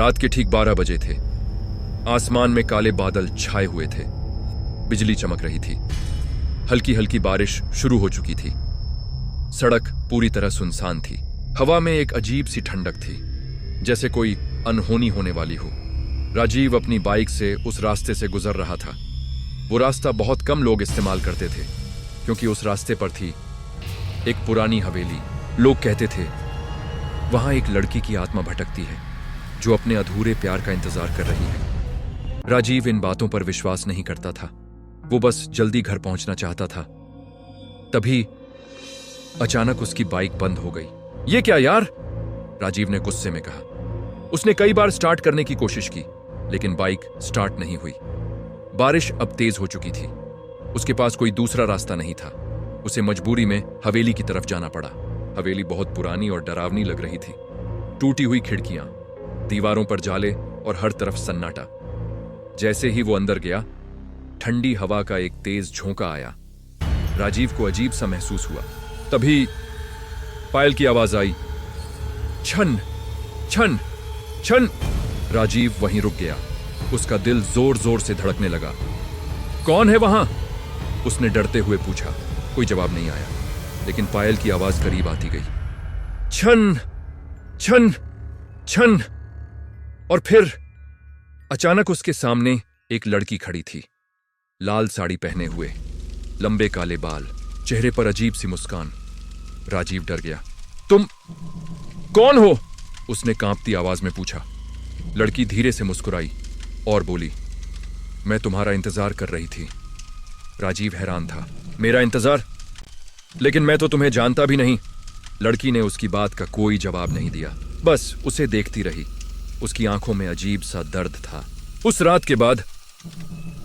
रात के ठीक 12 बजे थे। आसमान में काले बादल छाए हुए थे। बिजली चमक रही थी। हल्की हल्की बारिश शुरू हो चुकी थी। सड़क पूरी तरह सुनसान थी। हवा में एक अजीब सी ठंडक थी, जैसे कोई अनहोनी होने वाली हो। राजीव अपनी बाइक से उस रास्ते से गुजर रहा था। वो रास्ता बहुत कम लोग इस्तेमाल करते थे, क्योंकि उस रास्ते पर थी एक पुरानी हवेली। लोग कहते थे वहां एक लड़की की आत्मा भटकती है, जो अपने अधूरे प्यार का इंतजार कर रही है। राजीव इन बातों पर विश्वास नहीं करता था। वो बस जल्दी घर पहुंचना चाहता था। तभी अचानक उसकी बाइक बंद हो गई। ये क्या यार? राजीव ने गुस्से में कहा। उसने कई बार स्टार्ट करने की कोशिश की, लेकिन बाइक स्टार्ट नहीं हुई। बारिश अब तेज हो चुकी थी। उसके पास कोई दूसरा रास्ता नहीं था। उसे मजबूरी में हवेली की तरफ जाना पड़ा। हवेली बहुत पुरानी और डरावनी लग रही थी। टूटी हुई खिड़कियां, दीवारों पर जाले और हर तरफ सन्नाटा। जैसे ही वो अंदर गया, ठंडी हवा का एक तेज झोंका आया। राजीव को अजीब सा महसूस हुआ। तभी पायल की आवाज आई, छन छन छन। राजीव वहीं रुक गया। उसका दिल जोर जोर से धड़कने लगा। कौन है वहां? उसने डरते हुए पूछा। कोई जवाब नहीं आया, लेकिन पायल की आवाज करीब आती गई। छन छन छन। और फिर अचानक उसके सामने एक लड़की खड़ी थी। लाल साड़ी पहने हुए, लंबे काले बाल, चेहरे पर अजीब सी मुस्कान। राजीव डर गया। तुम कौन हो? उसने कांपती आवाज में पूछा। लड़की धीरे से मुस्कुराई और बोली, मैं तुम्हारा इंतजार कर रही थी। राजीव हैरान था। मेरा इंतजार? लेकिन मैं तो तुम्हें जानता भी नहीं। लड़की ने उसकी बात का कोई जवाब नहीं दिया, बस उसे देखती रही। उसकी आंखों में अजीब सा दर्द था। उस रात के बाद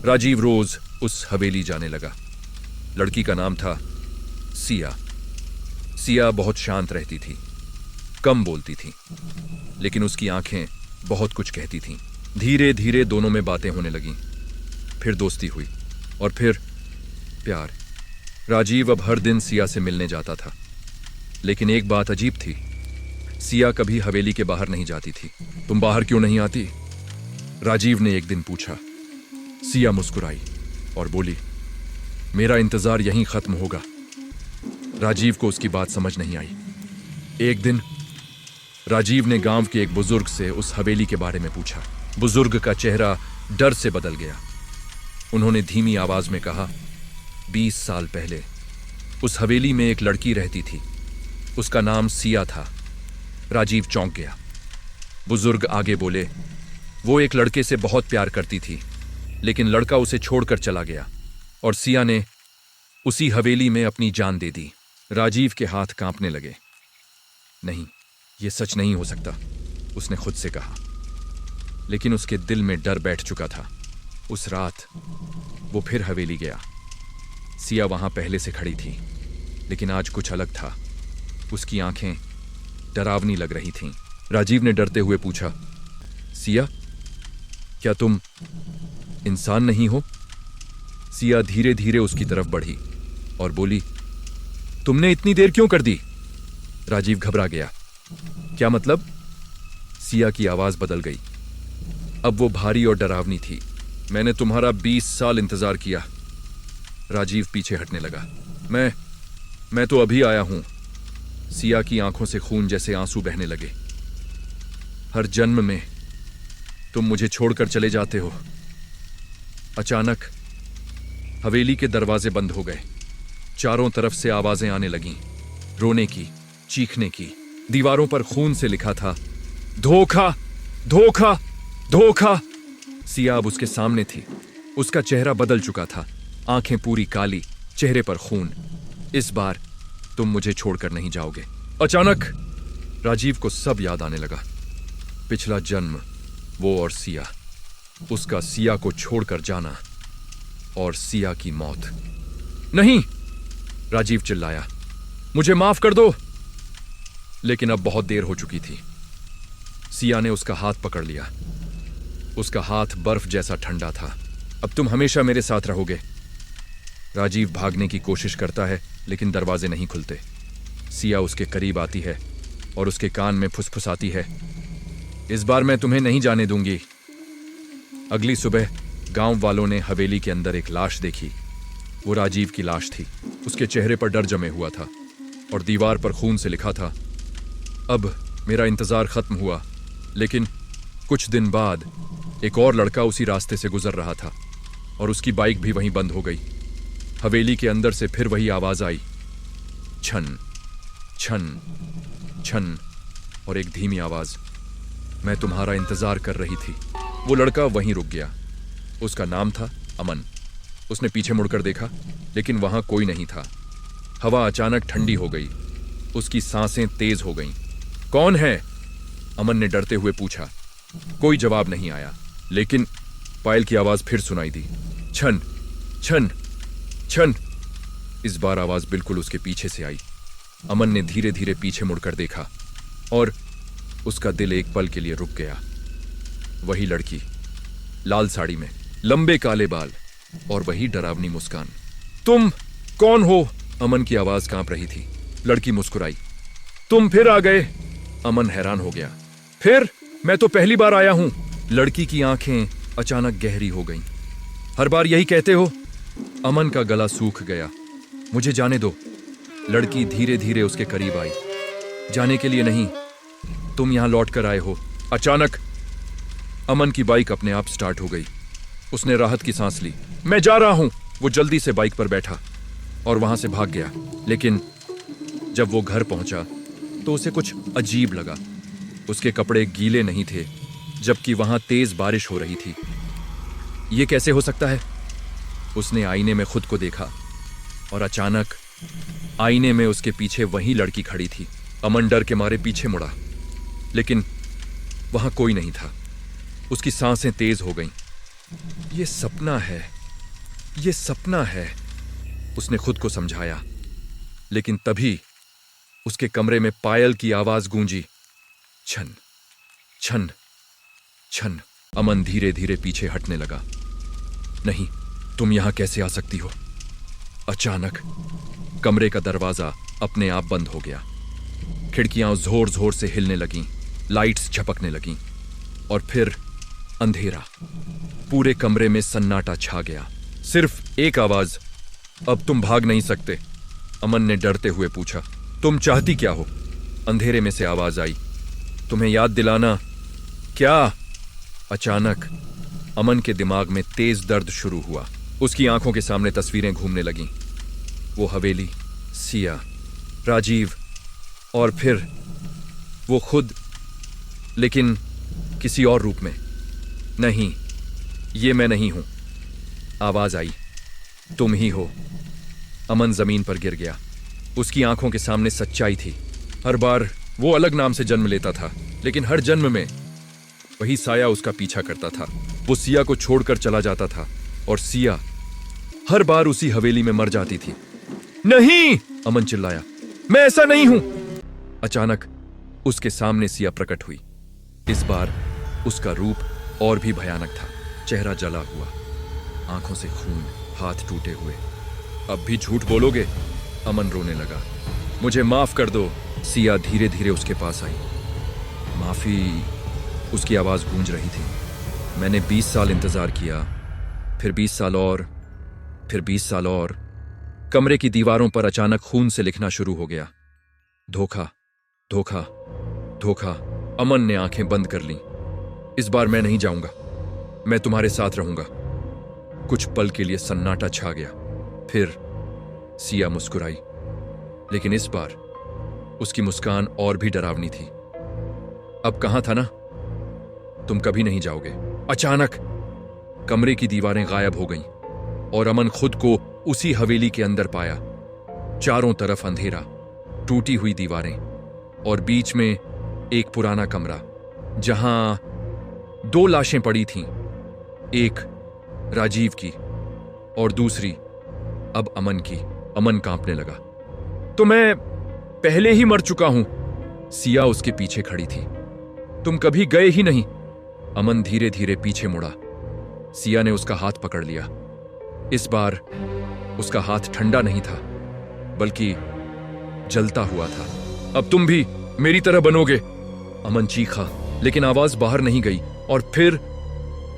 राजीव रोज उस हवेली जाने लगा। लड़की का नाम था सिया। सिया बहुत शांत रहती थी, कम बोलती थी, लेकिन उसकी आंखें बहुत कुछ कहती थीं। धीरे धीरे दोनों में बातें होने लगीं। फिर दोस्ती हुई और फिर प्यार। राजीव अब हर दिन सिया से मिलने जाता था, लेकिन एक बात अजीब थी। सिया कभी हवेली के बाहर नहीं जाती थी। तुम बाहर क्यों नहीं आती? राजीव ने एक दिन पूछा। सिया मुस्कुराई और बोली, मेरा इंतजार यहीं खत्म होगा। राजीव को उसकी बात समझ नहीं आई। एक दिन राजीव ने गांव के एक बुजुर्ग से उस हवेली के बारे में पूछा। बुजुर्ग का चेहरा डर से बदल गया। उन्होंने धीमी आवाज में कहा, 20 साल पहले उस हवेली में एक लड़की रहती थी। उसका नाम सिया था। राजीव चौंक गया। बुजुर्ग आगे बोले, वो एक लड़के से बहुत प्यार करती थी, लेकिन लड़का उसे छोड़कर चला गया और सिया ने उसी हवेली में अपनी जान दे दी। राजीव के हाथ कांपने लगे। नहीं, यह सच नहीं हो सकता, उसने खुद से कहा। लेकिन उसके दिल में डर बैठ चुका था। उस रात वो फिर हवेली गया। सिया वहां पहले से खड़ी थी, लेकिन आज कुछ अलग था। उसकी आंखें डरावनी लग रही थीं। राजीव ने डरते हुए पूछा, सिया, क्या तुम इंसान नहीं हो? सिया धीरे धीरे उसकी तरफ बढ़ी और बोली, तुमने इतनी देर क्यों कर दी? राजीव घबरा गया। क्या मतलब? सिया की आवाज बदल गई। अब वो भारी और डरावनी थी। मैंने तुम्हारा 20 साल इंतजार किया। राजीव पीछे हटने लगा। मैं तो अभी आया हूं। सिया की आंखों से खून जैसे आंसू बहने लगे। हर जन्म में तुम मुझे छोड़कर चले जाते हो। अचानक हवेली के दरवाजे बंद हो गए। चारों तरफ से आवाजें आने लगीं, रोने की, चीखने की। दीवारों पर खून से लिखा था, धोखा धोखा धोखा। सिया अब उसके सामने थी। उसका चेहरा बदल चुका था, आंखें पूरी काली, चेहरे पर खून। इस बार तुम मुझे छोड़कर नहीं जाओगे। अचानक राजीव को सब याद आने लगा। पिछला जन्म, वो और सिया, उसका सिया को छोड़कर जाना और सिया की मौत। नहीं, राजीव चिल्लाया, मुझे माफ कर दो। लेकिन अब बहुत देर हो चुकी थी। सिया ने उसका हाथ पकड़ लिया। उसका हाथ बर्फ जैसा ठंडा था। अब तुम हमेशा मेरे साथ रहोगे। राजीव भागने की कोशिश करता है, लेकिन दरवाजे नहीं खुलते। सिया उसके करीब आती है और उसके कान में फुसफुसाती है, इस बार मैं तुम्हें नहीं जाने दूंगी। अगली सुबह गांव वालों ने हवेली के अंदर एक लाश देखी। वो राजीव की लाश थी। उसके चेहरे पर डर जमे हुआ था और दीवार पर खून से लिखा था, अब मेरा इंतजार खत्म हुआ। लेकिन कुछ दिन बाद एक और लड़का उसी रास्ते से गुजर रहा था और उसकी बाइक भी वहीं बंद हो गई। हवेली के अंदर से फिर वही आवाज आई, छन छन छन, और एक धीमी आवाज, मैं तुम्हारा इंतजार कर रही थी। वो लड़का वहीं रुक गया। उसका नाम था अमन। उसने पीछे मुड़कर देखा, लेकिन वहां कोई नहीं था। हवा अचानक ठंडी हो गई। उसकी सांसें तेज हो गईं। कौन है? अमन ने डरते हुए पूछा। कोई जवाब नहीं आया, लेकिन पायल की आवाज फिर सुनाई दी, छन छन छन। इस बार आवाज बिल्कुल उसके पीछे से आई। अमन ने धीरे धीरे पीछे मुड़कर देखा और उसका दिल एक पल के लिए रुक गया। वही लड़की, लाल साड़ी में, लंबे काले बाल और वही डरावनी मुस्कान। तुम कौन हो? अमन की आवाज कांप रही थी। लड़की मुस्कुराई। तुम फिर आ गए? अमन हैरान हो गया। फिर? मैं तो पहली बार आया हूं। लड़की की आंखें अचानक गहरी हो गईं। हर बार यही कहते हो? अमन का गला सूख गया। मुझे जाने दो। लड़की धीरे धीरे उसके करीब आई। जाने के लिए नहीं, तुम यहां लौट कर आए हो। अचानक अमन की बाइक अपने आप स्टार्ट हो गई। उसने राहत की सांस ली। मैं जा रहा हूं। वो जल्दी से बाइक पर बैठा और वहां से भाग गया। लेकिन जब वो घर पहुंचा तो उसे कुछ अजीब लगा। उसके कपड़े गीले नहीं थे, जबकि वहां तेज बारिश हो रही थी। यह कैसे हो सकता है? उसने आईने में खुद को देखा और अचानक आईने में उसके पीछे वही लड़की खड़ी थी। अमन डर के मारे पीछे मुड़ा, लेकिन वहां कोई नहीं था। उसकी सांसें तेज हो गईं। यह सपना है, यह सपना है, उसने खुद को समझाया। लेकिन तभी उसके कमरे में पायल की आवाज गूंजी, छन छन छन। अमन धीरे धीरे पीछे हटने लगा। नहीं, तुम यहां कैसे आ सकती हो? अचानक कमरे का दरवाजा अपने आप बंद हो गया। खिड़कियां जोर जोर से हिलने लगीं, लाइट्स झपकने लगीं और फिर अंधेरा। पूरे कमरे में सन्नाटा छा गया। सिर्फ एक आवाज, अब तुम भाग नहीं सकते। अमन ने डरते हुए पूछा, तुम चाहती क्या हो? अंधेरे में से आवाज आई, तुम्हें याद दिलाना। क्या? अचानक अमन के दिमाग में तेज दर्द शुरू हुआ। उसकी आंखों के सामने तस्वीरें घूमने लगीं। वो हवेली, सिया, राजीव और फिर वो खुद, लेकिन किसी और रूप में। नहीं, ये मैं नहीं हूं। आवाज आई, तुम ही हो। अमन जमीन पर गिर गया। उसकी आंखों के सामने सच्चाई थी। हर बार वो अलग नाम से जन्म लेता था, लेकिन हर जन्म में वही साया उसका पीछा करता था। वो सिया को छोड़कर चला जाता था और सिया हर बार उसी हवेली में मर जाती थी। नहीं! अमन चिल्लाया, मैं ऐसा नहीं हूं। अचानक उसके सामने सिया प्रकट हुई। इस बार उसका रूप और भी भयानक था। चेहरा जला हुआ, आंखों से खून, हाथ टूटे हुए। अब भी झूठ बोलोगे? अमन रोने लगा। मुझे माफ कर दो। सिया धीरे धीरे उसके पास आई। माफी? उसकी आवाज गूंज रही थी। मैंने 20 साल इंतजार किया, फिर 20 साल और, फिर 20 साल और। कमरे की दीवारों पर अचानक खून से लिखना शुरू हो गया, धोखा धोखा धोखा। अमन ने आंखें बंद कर लीं। इस बार मैं नहीं जाऊंगा, मैं तुम्हारे साथ रहूंगा। कुछ पल के लिए सन्नाटा छा गया। फिर सिया मुस्कुराई, लेकिन इस बार उसकी मुस्कान और भी डरावनी थी। अब कहां था ना, तुम कभी नहीं जाओगे। अचानक कमरे की दीवारें गायब हो गईं और अमन खुद को उसी हवेली के अंदर पाया। चारों तरफ अंधेरा, टूटी हुई दीवारें और बीच में एक पुराना कमरा जहां 2 लाशें पड़ी थीं। एक राजीव की और दूसरी अब अमन की। अमन कांपने लगा। तो मैं पहले ही मर चुका हूं। सिया उसके पीछे खड़ी थी। तुम कभी गए ही नहीं। अमन धीरे धीरे पीछे मुड़ा। सिया ने उसका हाथ पकड़ लिया। इस बार उसका हाथ ठंडा नहीं था, बल्कि जलता हुआ था। अब तुम भी मेरी तरह बनोगे। अमन चीखा लेकिन आवाज बाहर नहीं गई और फिर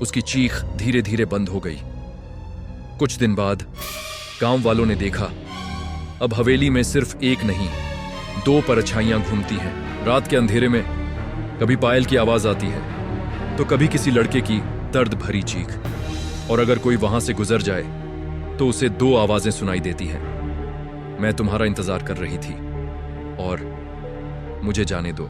उसकी चीख धीरे धीरे बंद हो गई। कुछ दिन बाद गांव वालों ने देखा, अब हवेली में सिर्फ एक नहीं, 2 परछाइयां घूमती हैं। रात के अंधेरे में कभी पायल की आवाज आती है तो कभी किसी लड़के की दर्द भरी चीख, और अगर कोई वहां से गुजर जाए तो उसे 2 आवाजें सुनाई देती हैं। मैं तुम्हारा इंतजार कर रही थी और मुझे जाने दो।